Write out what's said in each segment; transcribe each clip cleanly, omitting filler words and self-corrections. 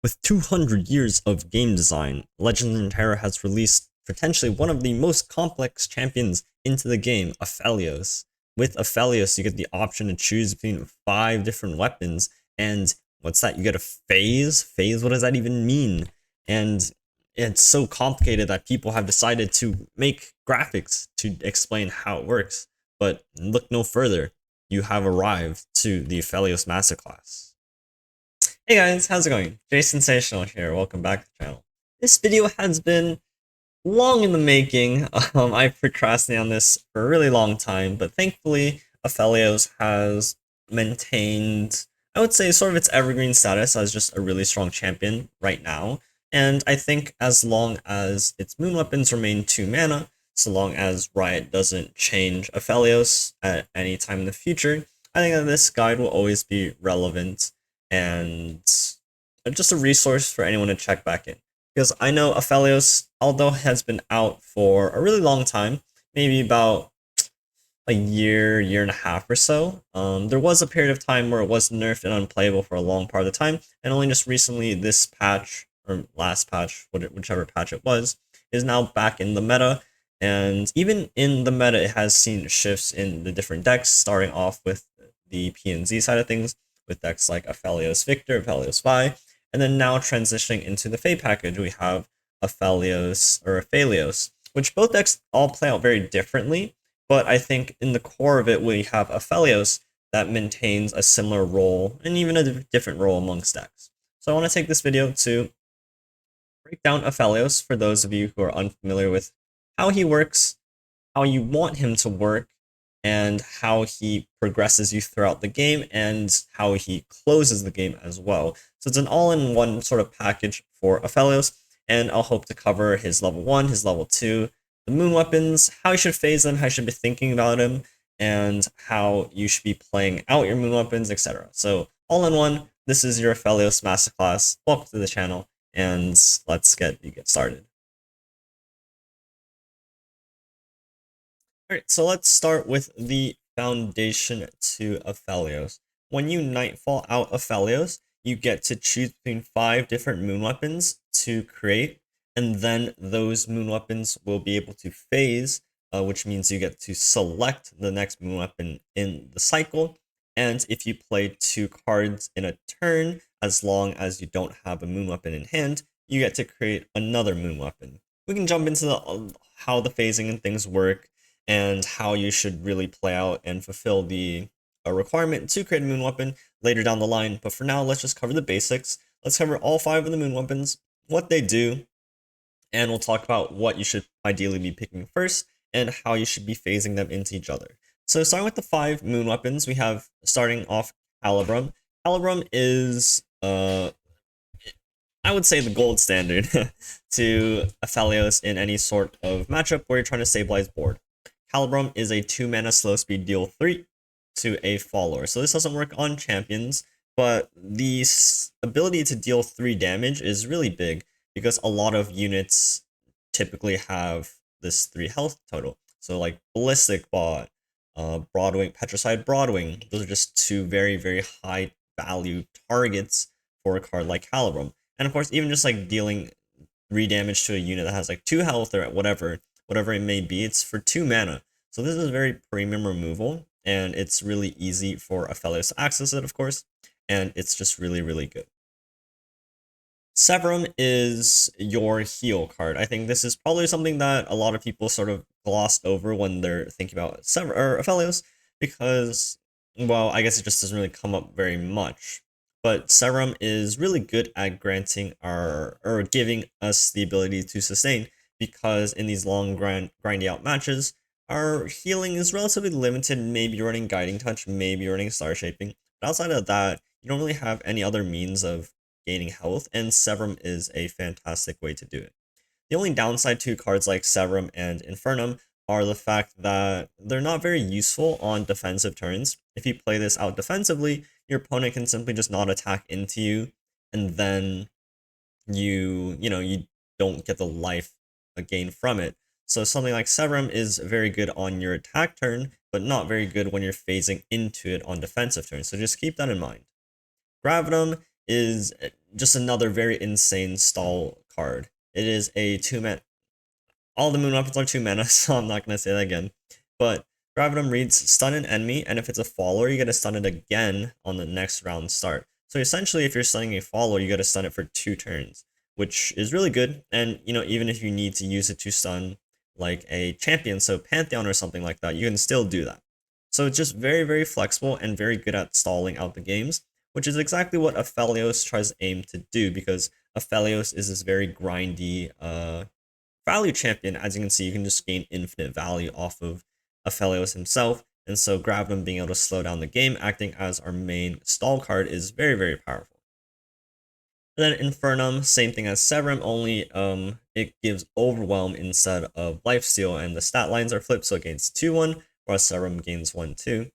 With 200 years of game design, Legends of Runeterra has released potentially one of the most complex champions into the game, APHELIOS. With APHELIOS, you get the option to choose between 5 different weapons, and what's that? You get a phase? Phase, what does that even mean? And it's so complicated that people have decided to make graphics to explain how it works. But look no further, you have arrived to the APHELIOS Masterclass. Hey guys, how's it going? Jay Sensational here, welcome back to the channel. This video has been long in the making. I've procrastinated on this for a really long time, but thankfully, APHELIOS has maintained, I would say, sort of its evergreen status as just a really strong champion right now. And I think as long as its moon weapons remain 2 mana, so long as Riot doesn't change APHELIOS at any time in the future, I think that this guide will always be relevant and just a resource for anyone to check back in. Because I know APHELIOS, although has been out for a really long time, maybe about a year, year and a half or so, there was a period of time where it was nerfed and unplayable for a long part of the time, and only just recently this patch, or last patch, whichever patch it was, is now back in the meta. And even in the meta, it has seen shifts in the different decks, starting off with the PNZ side of things, with decks like APHELIOS Victor, APHELIOS Vi, and then now transitioning into the Fae package, we have APHELIOS, which both decks all play out very differently, but I think in the core of it, we have APHELIOS that maintains a similar role, and even a different role amongst decks. So I want to take this video to break down APHELIOS for those of you who are unfamiliar with how he works, how you want him to work, and how he progresses you throughout the game, and how he closes the game as well. So it's an all-in-one sort of package for APHELIOS, and I'll hope to cover his level 1, his level 2, the moon weapons, how you should phase them, how you should be thinking about him, and how you should be playing out your moon weapons, etc. So all-in-one, this is your APHELIOS Masterclass. Welcome to the channel, and let's get started. Alright, so let's start with the foundation to APHELIOS. When you Nightfall out APHELIOS, you get to choose between 5 different moon weapons to create, and then those moon weapons will be able to phase, which means you get to select the next moon weapon in the cycle. And if you play 2 cards in a turn, as long as you don't have a moon weapon in hand, you get to create another moon weapon. We can jump into how the phasing and things work, and how you should really play out and fulfill the requirement to create a moon weapon later down the line. But for now, let's just cover the basics. Let's cover all 5 of the moon weapons, what they do, and we'll talk about what you should ideally be picking first, and how you should be phasing them into each other. So starting with the 5 moon weapons, we have, starting off, Calibrum. Calibrum is, I would say, the gold standard to APHELIOS in any sort of matchup where you're trying to stabilize board. Calibrum is a 2 mana slow speed deal 3 to a follower. So this doesn't work on champions, but the ability to deal 3 damage is really big because a lot of units typically have this 3 health total. So like Ballistic Bot, Broadwing, Petricide Broadwing, those are just 2 very, very high value targets for a card like Calibrum. And of course, even just like dealing 3 damage to a unit that has like 2 health or whatever it may be, it's for 2 mana. So this is a very premium removal, and it's really easy for APHELIOS to access it, of course, and it's just really, really good. Severum is your heal card. I think this is probably something that a lot of people sort of glossed over when they're thinking about APHELIOS, because, well, I guess it just doesn't really come up very much. But Severum is really good at granting or giving us the ability to sustain, because in these long grindy out matches, our healing is relatively limited. Maybe you're running Guiding Touch, maybe you're running Star Shaping, but outside of that, you don't really have any other means of gaining health, and Severum is a fantastic way to do it. The only downside to cards like Severum and Infernum are the fact that they're not very useful on defensive turns. If you play this out defensively, your opponent can simply just not attack into you, and then you don't get the life gain from it. So something like Severum is very good on your attack turn, but not very good when you're phasing into it on defensive turns. So just keep that in mind. Gravitum is just another very insane stall card. It is a 2-mana. All the moon weapons are 2 mana, so I'm not going to say that again. But Gravitum reads stun an enemy, and if it's a follower, you get to stun it again on the next round start. So essentially, if you're stunning a follower, you get to stun it for 2 turns, which is really good. And, you know, even if you need to use it to stun like a champion, so Pantheon or something like that, you can still do that. So it's just very, very flexible and very good at stalling out the games, which is exactly what Aphelios tries to aim to do, because Aphelios is this very grindy value champion. As you can see, you can just gain infinite value off of Aphelios himself, and so Gravitum being able to slow down the game, acting as our main stall card, is very, very powerful. And then Infernum, same thing as Severum, only it gives Overwhelm instead of Lifesteal, and the stat lines are flipped, so it gains 2-1, whereas Severum gains 1-2.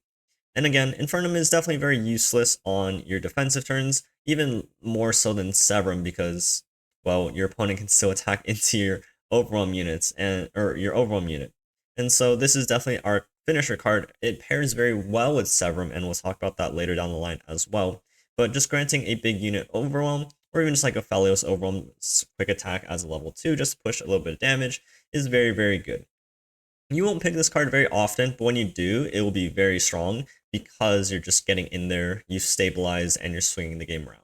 And again, Infernum is definitely very useless on your defensive turns, even more so than Severum, because, well, your opponent can still attack into your Overwhelm units, or your Overwhelm unit. And so this is definitely our finisher card. It pairs very well with Severum, and we'll talk about that later down the line as well. But just granting a big unit Overwhelm, or even just like Aphelios Overwhelm quick attack as a level 2, just to push a little bit of damage, is very, very good. You won't pick this card very often, but when you do, it will be very strong, because you're just getting in there, you stabilize, and you're swinging the game around.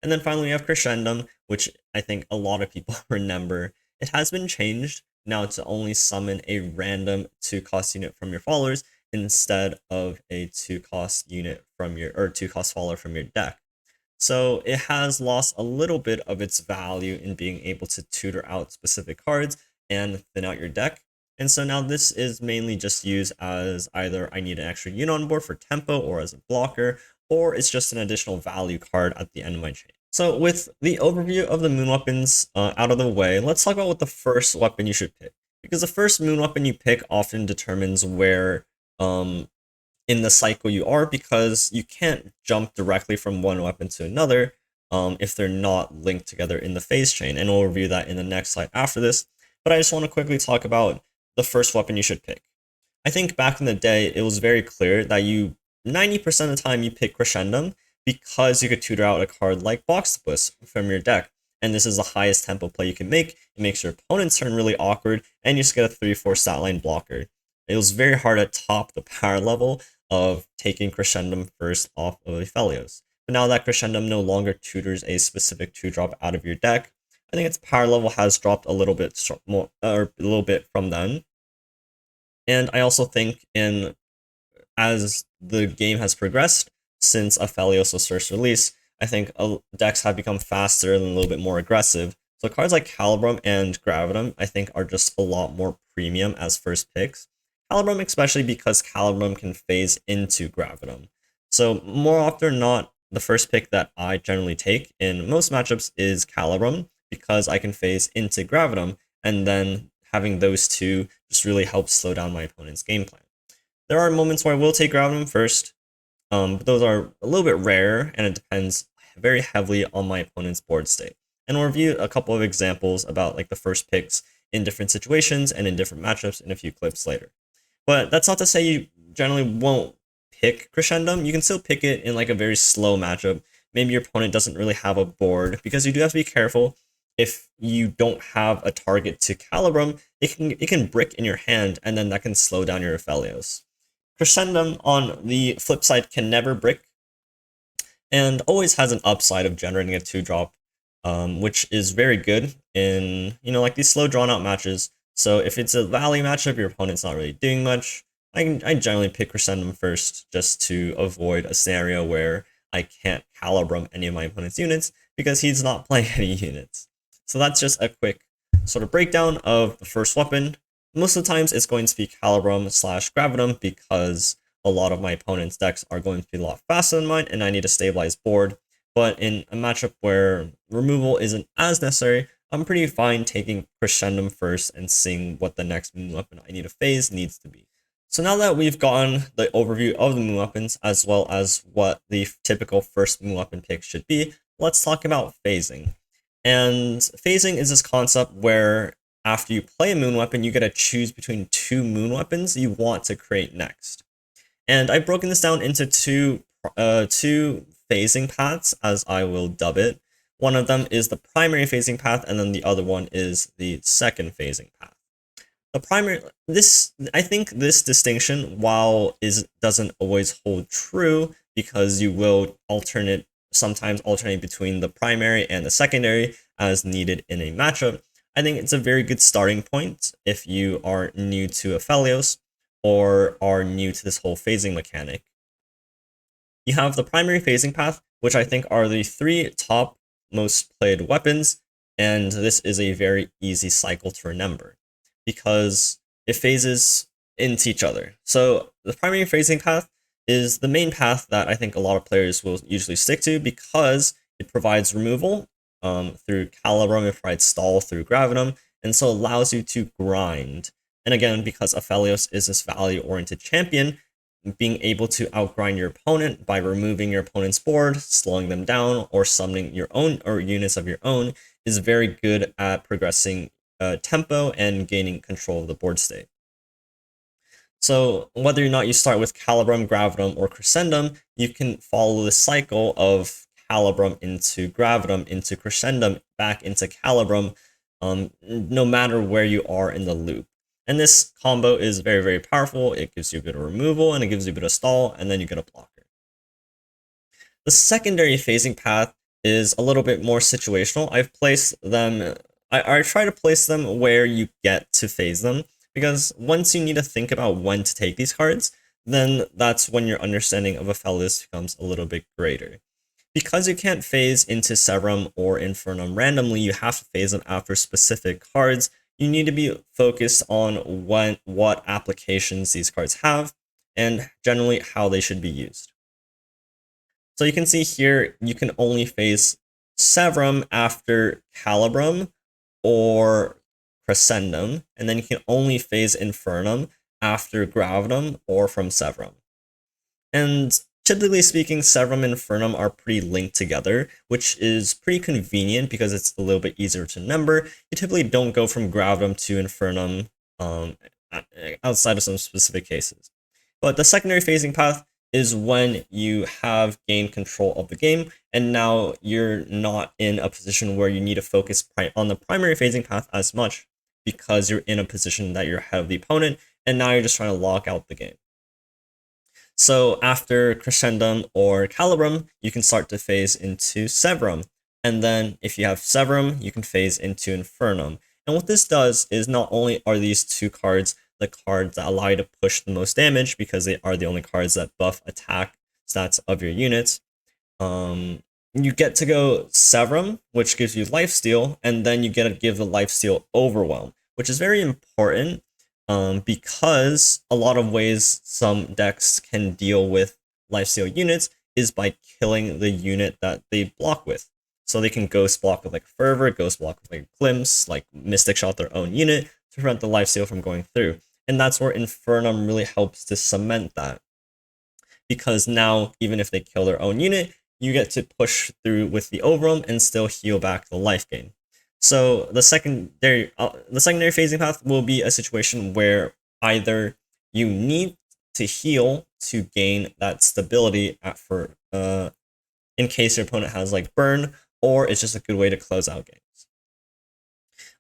And then finally, we have Crescendum, which I think a lot of people remember. It has been changed now to only summon a random 2-cost unit from your followers instead of a 2-cost unit from your, or 2-cost follower from your deck. So it has lost a little bit of its value in being able to tutor out specific cards and thin out your deck. And so now this is mainly just used as either I need an extra unit on board for tempo, or as a blocker, or it's just an additional value card at the end of my chain. So with the overview of the moon weapons out of the way, let's talk about what the first weapon you should pick. Because the first moon weapon you pick often determines where in the cycle you are, because you can't jump directly from one weapon to another if they're not linked together in the phase chain. And we'll review that in the next slide after this. But I just want to quickly talk about the first weapon you should pick. I think back in the day, it was very clear that 90% of the time you pick Crescendum, because you could tutor out a card like Boxtopus from your deck. And this is the highest tempo play you can make. It makes your opponent's turn really awkward, and you just get a 3-4 stat line blocker. It was very hard to top the power level of taking Crescendum first off of Aphelios. But now that Crescendum no longer tutors a specific 2-drop out of your deck, I think its power level has dropped a little bit more, or a little bit from then. And I also think as the game has progressed since Aphelios' first release, I think decks have become faster and a little bit more aggressive. So cards like Calibrum and Gravitum, I think, are just a lot more premium as first picks. Calibrum especially because Calibrum can phase into Gravitum. So more often than not, the first pick that I generally take in most matchups is Calibrum, because I can phase into Gravitum, and then having those two just really helps slow down my opponent's game plan. There are moments where I will take Gravitum first, but those are a little bit rare, and it depends very heavily on my opponent's board state. And we'll review a couple of examples about like the first picks in different situations and in different matchups in a few clips later. But that's not to say you generally won't pick Crescendum. You can still pick it in like a very slow matchup. Maybe your opponent doesn't really have a board, because you do have to be careful. If you don't have a target to Calibrum, it can brick in your hand, and then that can slow down your Aphelios. Crescendum, on the flip side, can never brick, and always has an upside of generating a 2-drop, which is very good in, like these slow drawn out matches. So if it's a value matchup, your opponent's not really doing much, I generally pick Crescendum first, just to avoid a scenario where I can't Calibrum any of my opponent's units, because he's not playing any units. So that's just a quick sort of breakdown of the first weapon. Most of the times it's going to be Calibrum/Gravitum, because a lot of my opponent's decks are going to be a lot faster than mine, and I need a stabilized board. But in a matchup where removal isn't as necessary, I'm pretty fine taking Crescendum first and seeing what the next moon weapon I need to phase needs to be. So now that we've gotten the overview of the moon weapons, as well as what the typical first moon weapon pick should be, let's talk about phasing. And phasing is this concept where after you play a moon weapon, you get to choose between 2 moon weapons you want to create next. And I've broken this down into two phasing paths, as I will dub it. One of them is the primary phasing path, and then the other one is the second phasing path. The primary, I think this distinction, while doesn't always hold true, because you will sometimes alternate between the primary and the secondary as needed in a matchup. I think it's a very good starting point if you are new to Aphelios or are new to this whole phasing mechanic. You have the primary phasing path, which I think are the 3 top most played weapons, and this is a very easy cycle to remember because it phases into each other. So the primary phasing path is the main path that I think a lot of players will usually stick to because it provides removal through Calibrum, it provides stall through Gravitum, and so allows you to grind. And again, because Aphelios is this value-oriented champion, being able to outgrind your opponent by removing your opponent's board, slowing them down, or summoning your own or units of your own is very good at progressing tempo and gaining control of the board state. So whether or not you start with Calibrum, Gravitum, or Crescendum, you can follow the cycle of Calibrum into Gravitum, into Crescendum, back into Calibrum, no matter where you are in the loop. And this combo is very, very powerful. It gives you a bit of removal, and it gives you a bit of stall, and then you get a blocker. The secondary phasing path is a little bit more situational. I've placed them, I try to place them where you get to phase them, because once you need to think about when to take these cards, then that's when your understanding of Aphelios becomes a little bit greater. Because you can't phase into Severum or Infernum randomly, you have to phase them after specific cards. You need to be focused on what applications these cards have, and generally how they should be used. So you can see here, you can only phase Severum after Calibrum or Crescendum, and then you can only phase Infernum after Gravitum or from Severum. And typically speaking, Severum and Infernum are pretty linked together, which is pretty convenient because it's a little bit easier to remember. You typically don't go from Gravitum to Infernum outside of some specific cases. But the secondary phasing path is when you have gained control of the game, and now you're not in a position where you need to focus on the primary phasing path as much because you're in a position that you're ahead of the opponent, and now you're just trying to lock out the game. So after Crescendum or Calibrum, you can start to phase into Severum. And then if you have Severum, you can phase into Infernum. And what this does is not only are these 2 cards the cards that allow you to push the most damage because they are the only cards that buff attack stats of your units, you get to go Severum, which gives you lifesteal, and then you get to give the lifesteal Overwhelm, which is very important because a lot of ways some decks can deal with lifesteal units is by killing the unit that they block with. So they can ghost block with like Fervor, ghost block with like Glimpse, like Mystic Shot their own unit to prevent the lifesteal from going through. And that's where Infernum really helps to cement that. Because now, even if they kill their own unit, you get to push through with the Overwhelm and still heal back the life gain. So the secondary phasing path will be a situation where either you need to heal to gain that stability in case your opponent has like burn, or it's just a good way to close out games.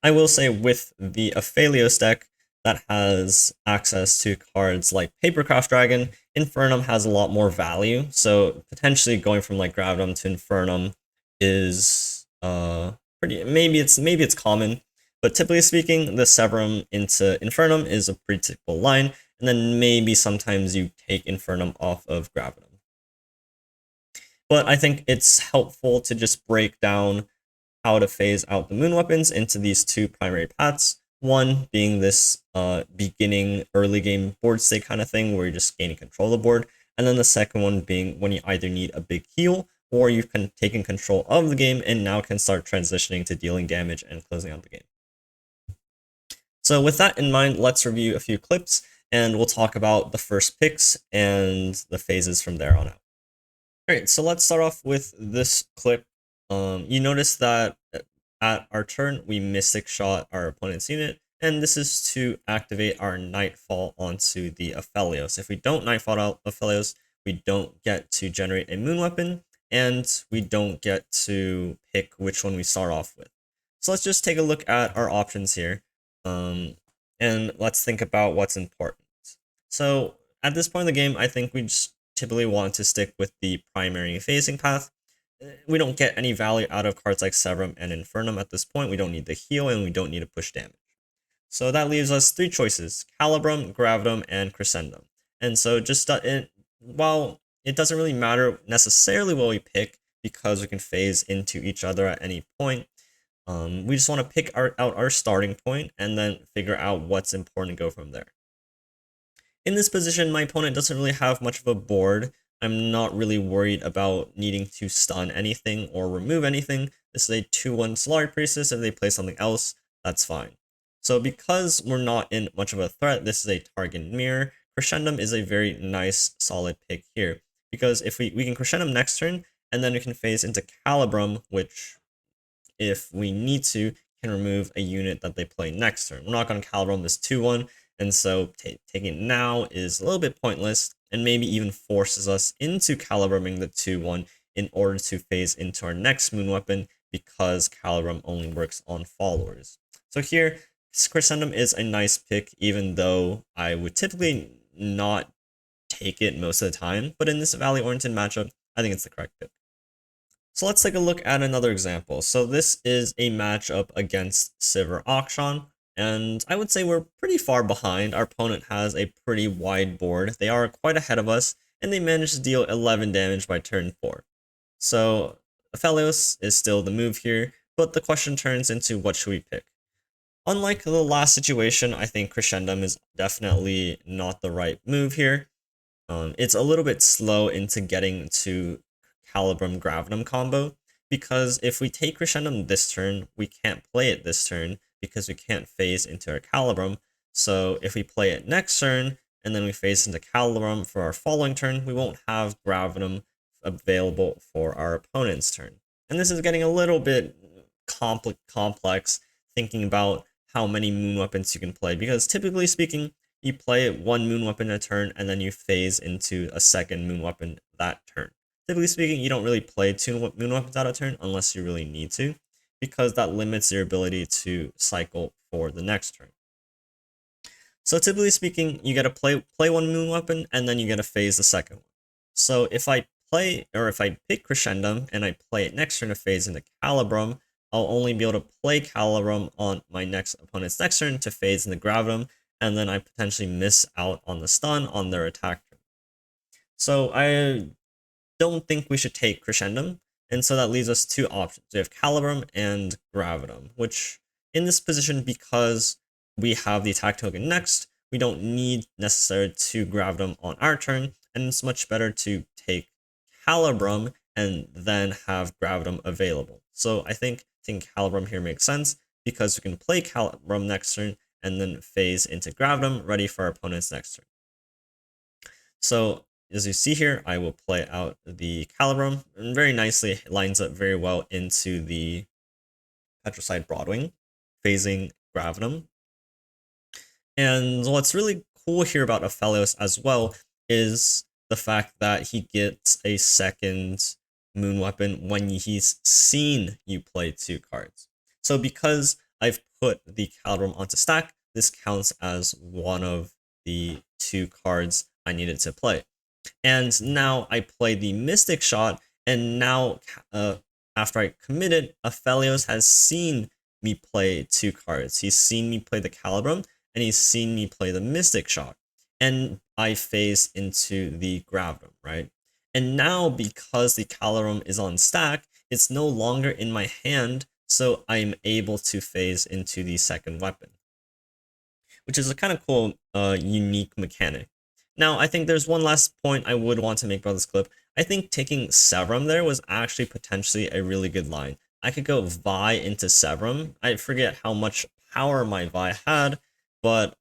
I will say with the Aphelios deck that has access to cards like Papercraft Dragon, Infernum has a lot more value. So potentially going from like Gravitum to Infernum is maybe it's common, but typically speaking, the Severum into Infernum is a pretty typical line, and then maybe sometimes you take Infernum off of Gravitum. But I think it's helpful to just break down how to phase out the moon weapons into these 2 primary paths. One being this beginning early game board state kind of thing where you're just gaining control of the board, and then the second one being when you either need a big heal or you've taken control of the game and now can start transitioning to dealing damage and closing out the game. So with that in mind, let's review a few clips, and we'll talk about the first picks and the phases from there on out. Alright, so let's start off with this clip. You notice that at our turn, we Mystic Shot our opponent's unit, and this is to activate our Nightfall onto the Aphelios. If we don't Nightfall out Aphelios, we don't get to generate a moon weapon, and we don't get to pick which one we start off with. So let's just take a look at our options here, and let's think about what's important. So at this point in the game, I think we just typically want to stick with the primary phasing path. We don't get any value out of cards like Severum and Infernum at this point. We don't need the heal, and we don't need to push damage. So that leaves us 3 choices: Calibrum, Gravitum, and Crescendum. And so just while it doesn't really matter necessarily what we pick, because we can phase into each other at any point, we just want to pick out our starting point and then figure out what's important to go from there. In this position, my opponent doesn't really have much of a board. I'm not really worried about needing to stun anything or remove anything. This is a 2/1 Solari Priestess. If they play something else, that's fine. So because we're not in much of a threat, this is a target mirror. Crescendum is a very nice, solid pick here. Because if we can Crescendum next turn, and then we can phase into Calibrum, which, if we need to, can remove a unit that they play next turn. We're not going to Calibrum this 2/1, and so taking it now is a little bit pointless, and maybe even forces us into Calibrumming the 2/1 in order to phase into our next moon weapon, because Calibrum only works on followers. So here, Crescendum is a nice pick, even though I would typically not take it most of the time, but in this value-oriented matchup, I think it's the correct pick. So let's take a look at another example. So this is a matchup against Sivir Akshan, and I would say we're pretty far behind. Our opponent has a pretty wide board. They are quite ahead of us, and they managed to deal 11 damage by turn 4. So Aphelios is still the move here, but the question turns into, what should we pick? Unlike the last situation, I think Crescendum is definitely not the right move here. It's a little bit slow into getting to Calibrum Gravitum combo, because if we take Crescendum this turn, we can't play it this turn because we can't phase into our Calibrum. So if we play it next turn and then we phase into Calibrum for our following turn, we won't have Gravitum available for our opponent's turn. And this is getting a little bit complex, thinking about how many moon weapons you can play, because typically speaking, you play 1 moon weapon a turn and then you phase into a second moon weapon that turn. Typically speaking, you don't really play 2 moon weapons out of turn unless you really need to, because that limits your ability to cycle for the next turn. So typically speaking, you get to play 1 moon weapon and then you get to phase the second one. So if I pick Crescendum and I play it next turn to phase into Calibrum, I'll only be able to play Calibrum on my next opponent's next turn to phase into Gravitum, and then I potentially miss out on the stun on their attack turn. So I don't think we should take Crescendum, and so that leaves us 2 options. We have Calibrum and Gravitum, which in this position, because we have the attack token next, we don't need necessarily to Gravitum on our turn, and it's much better to take Calibrum and then have Gravitum available. So I think Calibrum here makes sense, because we can play Calibrum next turn and then phase into Gravitum, ready for our opponent's next turn. So as you see here, I will play out the Calibrum, and very nicely lines up very well into the Petricide Broadwing, phasing Gravitum. And what's really cool here about Aphelios as well is the fact that he gets a second moon weapon when he's seen you play 2 cards. So because I've put the Calibrum onto stack, this counts as one of the 2 cards I needed to play. And now I play the Mystic Shot, and now after I committed, Aphelios has seen me play 2 cards. He's seen me play the Calibrum, and he's seen me play the Mystic Shot. And I phase into the Gravitum, right? And now, because the Calibrum is on stack, it's no longer in my hand, so I'm able to phase into the second weapon, which is a kind of cool, unique mechanic. Now, I think there's one last point I would want to make about this clip. I think taking Severum there was actually potentially a really good line. I could go Vi into Severum. I forget how much power my Vi had, but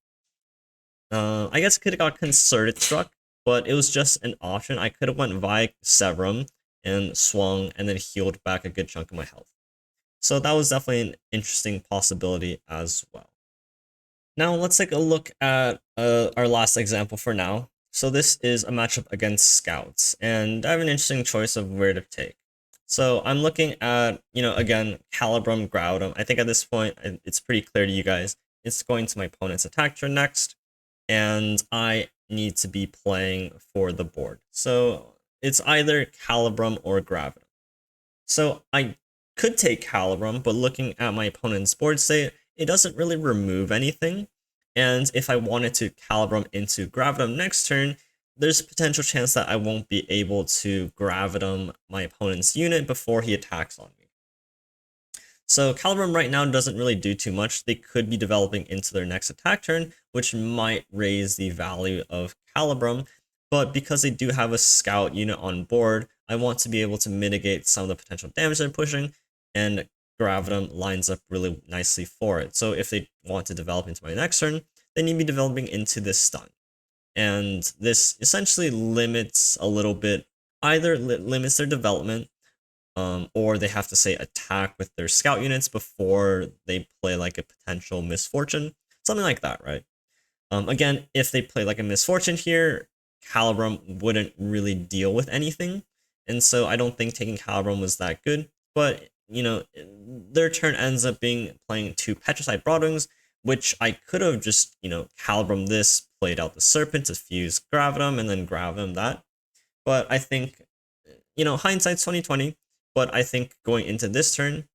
I guess I could have got Concerted Struck, but it was just an option. I could have went Vi Severum and swung and then healed back a good chunk of my health. So that was definitely an interesting possibility as well. Now let's take a look at our last example for now. So this is a matchup against scouts, and I have an interesting choice of where to take. So I'm looking at, again, Calibrum, Groudum. I think at this point, it's pretty clear to you guys. It's going to my opponent's attack turn next, and I need to be playing for the board. So it's either Calibrum or Gravitum. So I could take Calibrum, but looking at my opponent's board state, it doesn't really remove anything. And if I wanted to Calibrum into Gravitum next turn, there's a potential chance that I won't be able to Gravitum my opponent's unit before he attacks on me. So Calibrum right now doesn't really do too much. They could be developing into their next attack turn, which might raise the value of Calibrum. But because they do have a scout unit on board, I want to be able to mitigate some of the potential damage they're pushing, and Gravitum lines up really nicely for it. So if they want to develop into my next turn, they need to be developing into this stun. And this essentially limits a little bit, either limits their development, or they have to, say, attack with their scout units before they play like a potential misfortune. Something like that, right? Again, if they play like a misfortune here, Calibrum wouldn't really deal with anything. And so I don't think taking Calibrum was that good. But, their turn ends up being playing 2 Petrified Broadwings, which I could have just, Calibrum this, played out the Serpent to fuse Gravitum, and then Gravitum that. But I think, hindsight's 20/20. But I think going into this turn,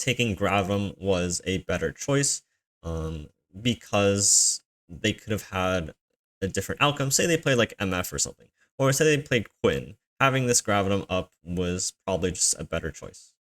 taking Gravitum was a better choice, because they could have had a different outcome. Say they played like MF or something, or say they played Quinn. Having this Gravitum up was probably just a better choice.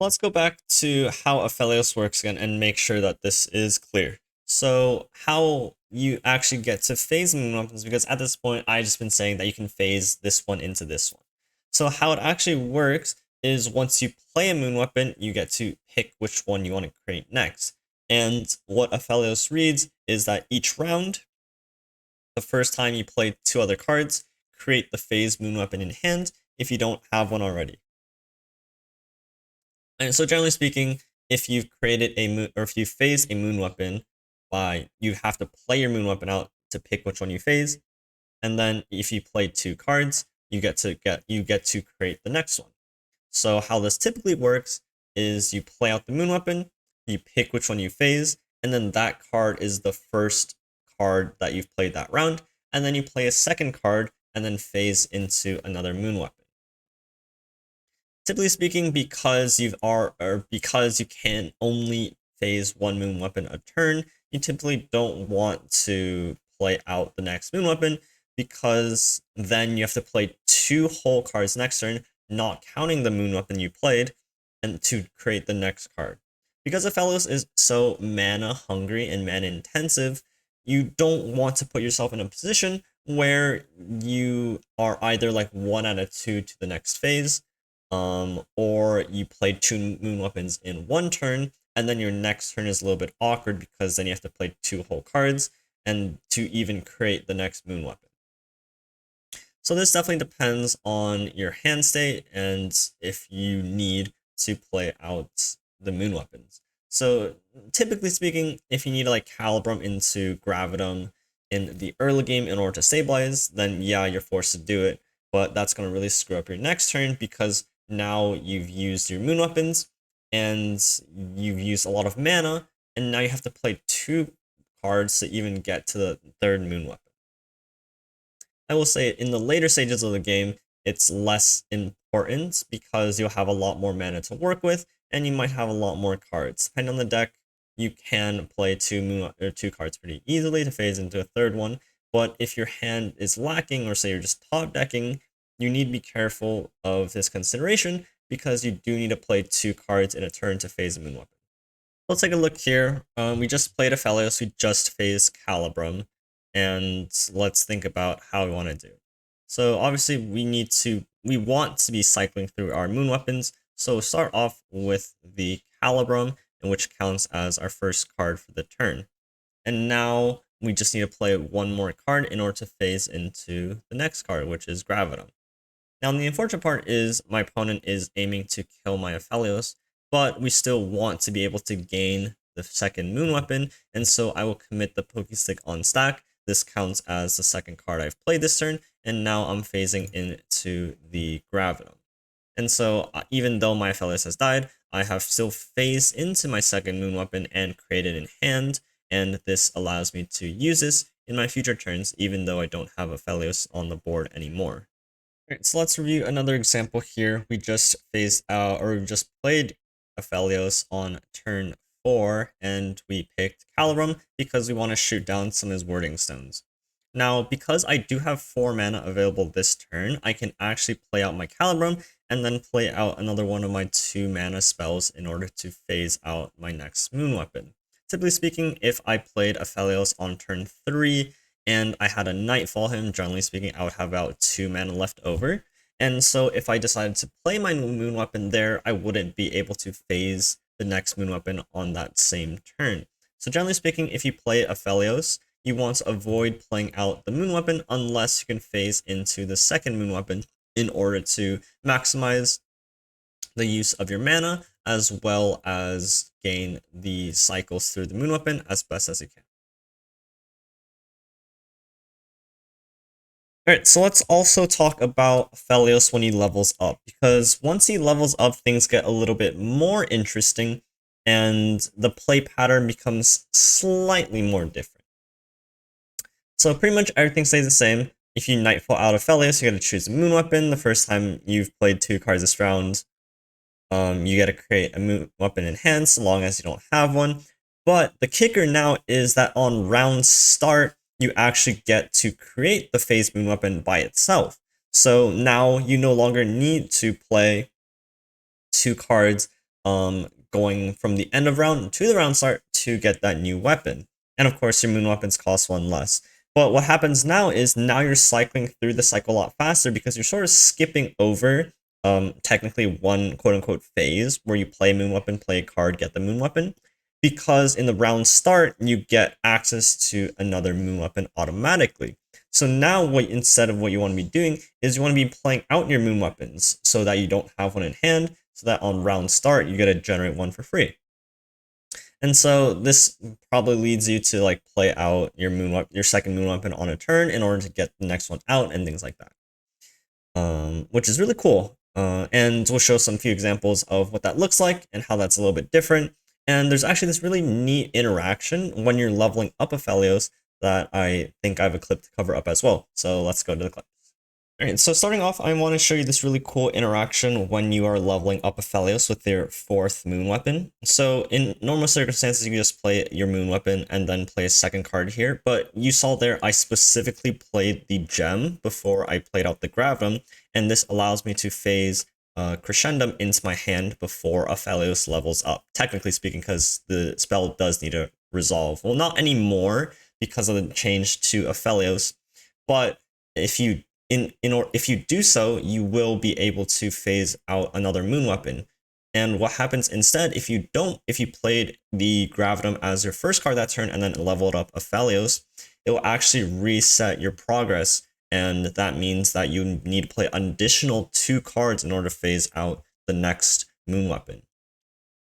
Let's go back to how Aphelios works again and make sure that this is clear. So how you actually get to phase moon weapons, because at this point I just been saying that you can phase this one into this one. So how it actually works is once you play a moon weapon, you get to pick which one you want to create next. And what Aphelios reads is that each round, the first time you play 2 other cards, create the phase moon weapon in hand if you don't have one already. And so generally speaking, if you've created a moon, or if you phase a moon weapon, you have to play your moon weapon out to pick which one you phase, and then if you play 2 cards, you get to create the next one. So how this typically works is you play out the moon weapon, you pick which one you phase, and then that card is the first card that you've played that round, and then you play a second card and then phase into another moon weapon. Typically speaking, because because you can only phase 1 moon weapon a turn, you typically don't want to play out the next moon weapon, because then you have to play 2 whole cards next turn, not counting the moon weapon you played, and to create the next card. Because Aphelios is so mana hungry and mana intensive, you don't want to put yourself in a position where you are either like 1 out of 2 to the next phase, or you play 2 moon weapons in 1 turn, and then your next turn is a little bit awkward because then you have to play 2 whole cards and to even create the next moon weapon. So this definitely depends on your hand state and if you need to play out the moon weapons. So typically speaking, if you need to like Calibrum into Gravitum in the early game in order to stabilize, then yeah, you're forced to do it. But that's going to really screw up your next turn, because now you've used your moon weapons and you've used a lot of mana, and now you have to play 2 cards to even get to the 3rd moon weapon. I will say in the later stages of the game, it's less important because you'll have a lot more mana to work with, and you might have a lot more cards. Depending on the deck, you can play 2 cards pretty easily to phase into a 3rd one. But if your hand is lacking, or say you're just top decking, you need to be careful of this consideration, because you do need to play 2 cards in a turn to phase a moon weapon. Let's take a look here. We just played Aphelios, we just phased Calibrum, and let's think about how we want to do. So obviously we want to be cycling through our moon weapons, so start off with the Calibrum, which counts as our first card for the turn. And now we just need to play 1 more card in order to phase into the next card, which is Gravitum. Now, the unfortunate part is my opponent is aiming to kill my Aphelios, but we still want to be able to gain the second moon weapon, and so I will commit the Pokestick on stack. This counts as the second card I've played this turn, and now I'm phasing into the Gravitum. And so even though my Aphelios has died, I have still phased into my second moon weapon and created in hand, and this allows me to use this in my future turns, even though I don't have Aphelios on the board anymore. Alright, so let's review another example here. We just phased out, or we just played Aphelios on turn 4, and we picked Calirum because we want to shoot down some of his wording stones. Now, because I do have 4 mana available this turn, I can actually play out my Calirum and then play out another one of my 2 mana spells in order to phase out my next moon weapon. Typically speaking, if I played Aphelios on turn 3 and I had a Nightfall him, generally speaking, I would have about 2 mana left over. And so if I decided to play my moon weapon there, I wouldn't be able to phase the next moon weapon on that same turn. So generally speaking, if you play Aphelios, you want to avoid playing out the moon weapon unless you can phase into the second moon weapon in order to maximize the use of your mana as well as gain the cycles through the moon weapon as best as you can. Alright, so let's also talk about Aphelios when he levels up, because once he levels up, things get a little bit more interesting, and the play pattern becomes slightly more different. So pretty much everything stays the same. If you Nightfall out of Aphelios, you gotta choose a moon weapon. The first time you've played 2 cards this round, you gotta create a moon weapon in hand, so long as you don't have one. But the kicker now is that on round start, you actually get to create the phase moon weapon by itself. So now you no longer need to play 2 cards going from the end of round to the round start to get that new weapon. And of course, your moon weapons cost 1 less. But what happens now is now you're cycling through the cycle a lot faster because you're sort of skipping over technically one quote-unquote phase where you play a moon weapon, play a card, get the moon weapon. Because in the round start, you get access to another moon weapon automatically. So now instead of what you want to be doing is you want to be playing out your moon weapons so that you don't have one in hand, so that on round start, you get to generate one for free. And so this probably leads you to like play out your second moon weapon on a turn in order to get the next one out and things like that. Which is really cool. And we'll show some few examples of what that looks like and how that's a little bit different. And there's actually this really neat interaction when you're leveling up Aphelios that I think I have a clip to cover up as well. So let's go to the clip. Alright, so starting off, I want to show you this really cool interaction when you are leveling up Aphelios with your 4th moon weapon. So in normal circumstances, you can just play your moon weapon and then play a second card here. But you saw there, I specifically played the gem before I played out the Gravitum, and this allows me to phase Crescendum into my hand before Aphelios levels up. Technically speaking, because the spell does need to resolve. Well, not anymore because of the change to Aphelios, but if you if you do so, you will be able to phase out another moon weapon. And what happens instead if you played the Gravitum as your first card that turn and then leveled up Aphelios, it will actually reset your progress. And that means that you need to play an additional 2 cards in order to phase out the next moon weapon.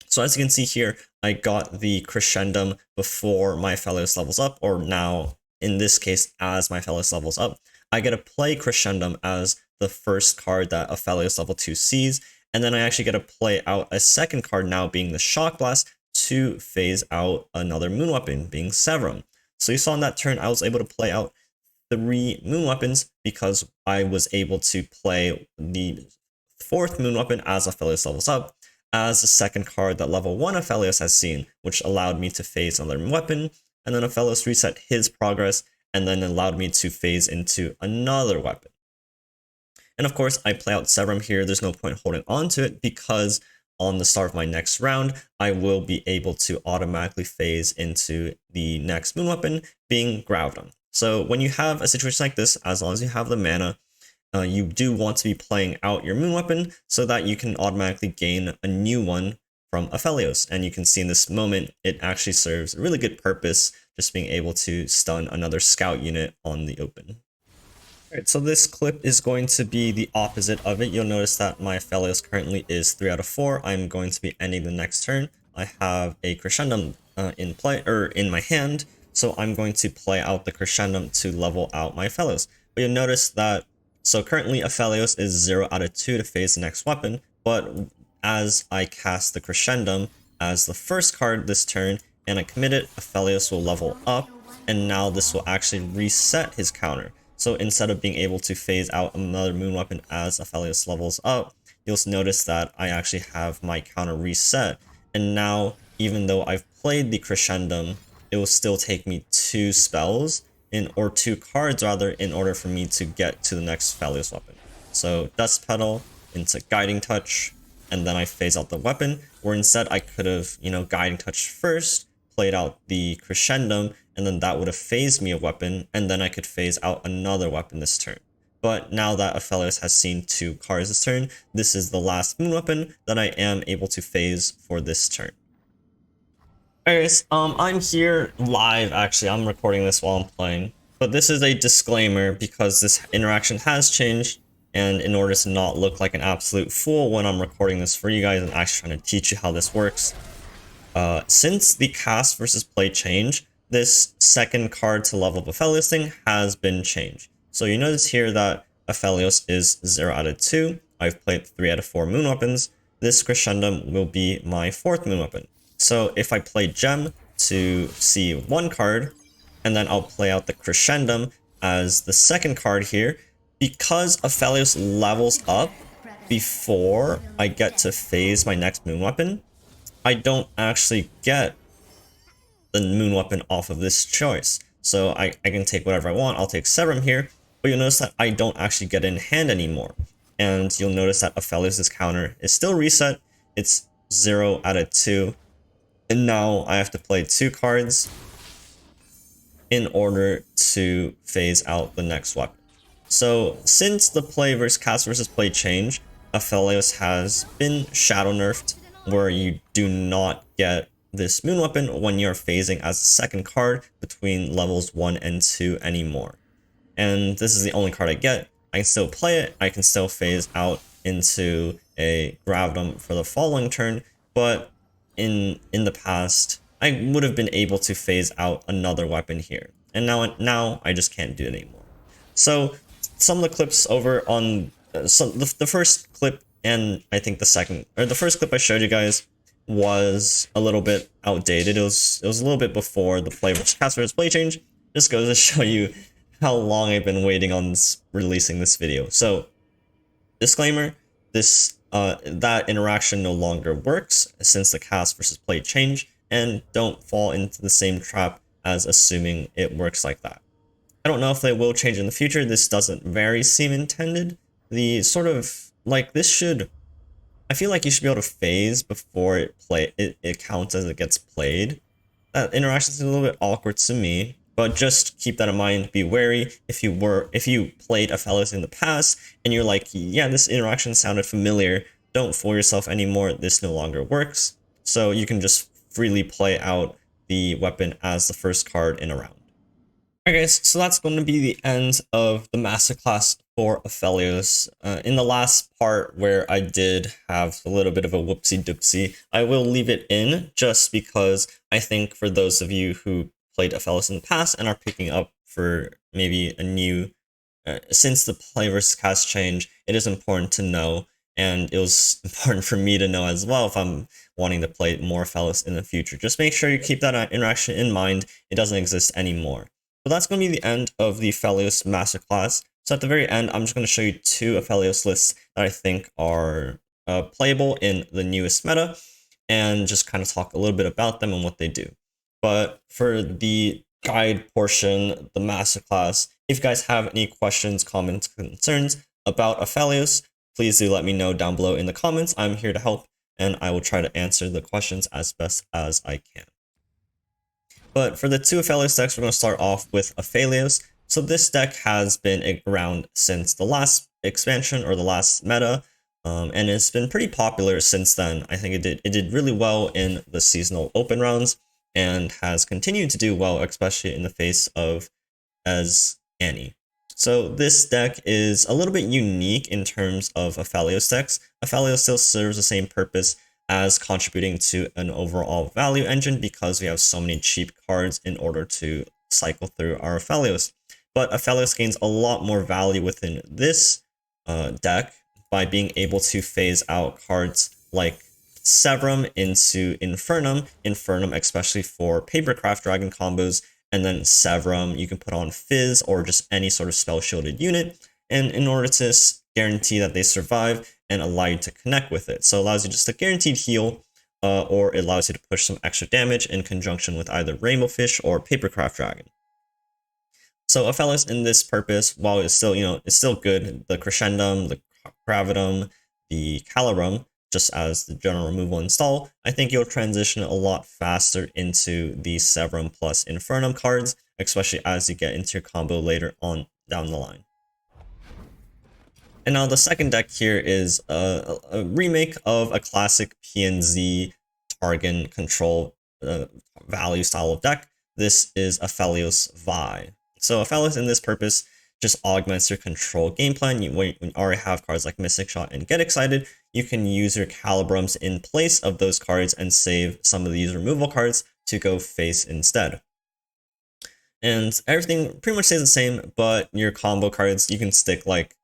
So as you can see here, I got the Crescendum before my Aphelios levels up, or now, in this case, as my Aphelios levels up. I get to play Crescendum as the first card that Aphelios level 2 sees, and then I actually get to play out a second card, now being the Shock Blast, to phase out another moon weapon, being Severum. So you saw on that turn, I was able to play out 3 moon weapons because I was able to play the 4th moon weapon as Aphelios levels up as the second card that level 1 Aphelios has seen, which allowed me to phase another weapon, and then Aphelios reset his progress and then allowed me to phase into another weapon. And of course, I play out Severum here. There's no point holding on to it because on the start of my next round, I will be able to automatically phase into the next moon weapon, being Gravitum. So when you have a situation like this, as long as you have the mana, you do want to be playing out your moon weapon so that you can automatically gain a new one from Aphelios. And you can see in this moment, it actually serves a really good purpose, just being able to stun another scout unit on the open. Alright, so this clip is going to be the opposite of it. You'll notice that my Aphelios currently is 3 out of 4. I'm going to be ending the next turn. I have a Crescendum in play or in my hand, so I'm going to play out the Crescendum to level out my Aphelios. But you'll notice that, so currently Aphelios is 0 out of 2 to phase the next weapon, but as I cast the Crescendum as the first card this turn and I commit it, Aphelios will level up, and now this will actually reset his counter. So instead of being able to phase out another moon weapon as Aphelios levels up, you'll notice that I actually have my counter reset. And now, even though I've played the Crescendum, it will still take me 2 spells, or 2 cards rather, in order for me to get to the next Aphelios weapon. So Dust Petal into Guiding Touch, and then I phase out the weapon, where instead I could have, Guiding Touch first, played out the Crescendum, and then that would have phased me a weapon, and then I could phase out another weapon this turn. But now that Aphelios has seen 2 cards this turn, this is the last moon weapon that I am able to phase for this turn. Anyways, I'm here live, actually. I'm recording this while I'm playing. But this is a disclaimer because this interaction has changed, and in order to not look like an absolute fool when I'm recording this for you guys and actually trying to teach you how this works, since the cast versus play change, this second card to level up Aphelios thing has been changed. So you notice here that Aphelios is 0 out of 2. I've played 3 out of 4 moon weapons. This Crescendum will be my 4th moon weapon. So if I play Gem to see 1 card, and then I'll play out the Crescendum as the second card here, because Aphelios levels up before I get to phase my next moon weapon, I don't actually get the moon weapon off of this choice. So I can take whatever I want. I'll take Serum here, but you'll notice that I don't actually get it in hand anymore. And you'll notice that Aphelios' counter is still reset. It's 0 out of 2. And now I have to play 2 cards in order to phase out the next weapon. So since the play versus cast versus play change, Aphelios has been shadow nerfed, where you do not get this moon weapon when you're phasing as a second card between levels 1 and 2 anymore. And this is the only card I get. I can still play it, I can still phase out into a Gravitum for the following turn, but in the past, I would have been able to phase out another weapon here. And now I just can't do it anymore. So some of the clips over on the first clip, and I think the first clip I showed you guys was a little bit outdated. It was a little bit before the play versus cast versus play change. Just goes to show you how long I've been waiting on releasing this video. So disclaimer, that interaction no longer works since the cast versus play change, and don't fall into the same trap as assuming it works like that. I don't know if they will change in the future. This doesn't very seem intended. The sort of like this should, I feel like you should be able to phase before it counts as it gets played. That interaction is a little bit awkward to me, but just keep that in mind. Be wary if you played Aphelios in the past and you're like, yeah, this interaction sounded familiar. Don't fool yourself anymore. This no longer works. So you can just freely play out the weapon as the first card in a round. Alright guys, so that's going to be the end of the masterclass for Aphelios. In the last part where I did have a little bit of a whoopsie doopsie, I will leave it in just because I think for those of you who played Aphelios in the past and are picking up for maybe a new, since the play versus cast change, it is important to know, and it was important for me to know as well if I'm wanting to play more Aphelios in the future. Just make sure you keep that interaction in mind. It doesn't exist anymore. So that's going to be the end of the Aphelios masterclass. So at the very end, I'm just going to show you 2 Aphelios lists that I think are playable in the newest meta, and just kind of talk a little bit about them and what they do. But for the guide portion, the masterclass, if you guys have any questions, comments, concerns about Aphelios, please do let me know down below in the comments. I'm here to help, and I will try to answer the questions as best as I can. But for the 2 Aphelios decks, we're going to start off with Aphelios. So this deck has been around since the last expansion or the last meta, and it's been pretty popular since then. I think it did really well in the seasonal open rounds and has continued to do well, especially in the face of as Annie. So this deck is a little bit unique in terms of Aphelios decks. Aphelios still serves the same purpose as contributing to an overall value engine because we have so many cheap cards in order to cycle through our Aphelios. But Aphelios gains a lot more value within this deck by being able to phase out cards like Severum into Infernum, especially for Papercraft Dragon combos, and then Severum you can put on Fizz or just any sort of spell shielded unit, and in order to guarantee that they survive and allow you to connect with it. So it allows you just a guaranteed heal, or it allows you to push some extra damage in conjunction with either Rainbow Fish or Papercraft Dragon. So Aphelios in this purpose, while it's still, it's still good, the Crescendum, the Gravitum, the Calorum, just as the general removal install, I think you'll transition a lot faster into the Severum plus Infernum cards, especially as you get into your combo later on down the line. And now the second deck here is a remake of a classic PNZ Targon control value style of deck. This is Aphelios Vi. So Aphelios in this purpose just augments your control game plan. When you already have cards like Mystic Shot and Get Excited, you can use your Calibrums in place of those cards and save some of these removal cards to go face instead. And everything pretty much stays the same, but your combo cards, you can stick like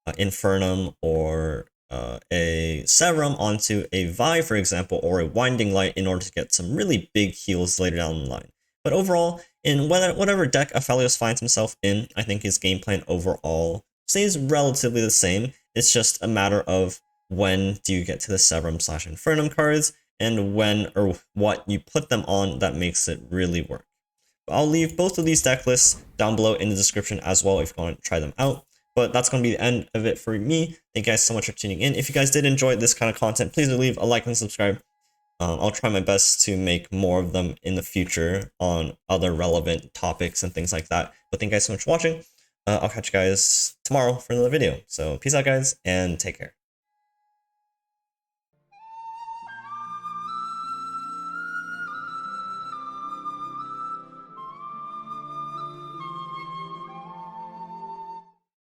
Infernum or a Severum onto a Vi, for example, or a Winding Light in order to get some really big heals later down the line. But overall, in whatever deck Aphelios finds himself in, I think his game plan overall stays relatively the same. It's just a matter of when do you get to the Severum/Infernum cards, and when or what you put them on that makes it really work. But I'll leave both of these deck lists down below in the description as well if you want to try them out. But that's going to be the end of it for me. Thank you guys so much for tuning in. If you guys did enjoy this kind of content, please do leave a like and subscribe. I'll try my best to make more of them in the future on other relevant topics and things like that. But thank you guys so much for watching. I'll catch you guys tomorrow for another video. So peace out, guys, and take care.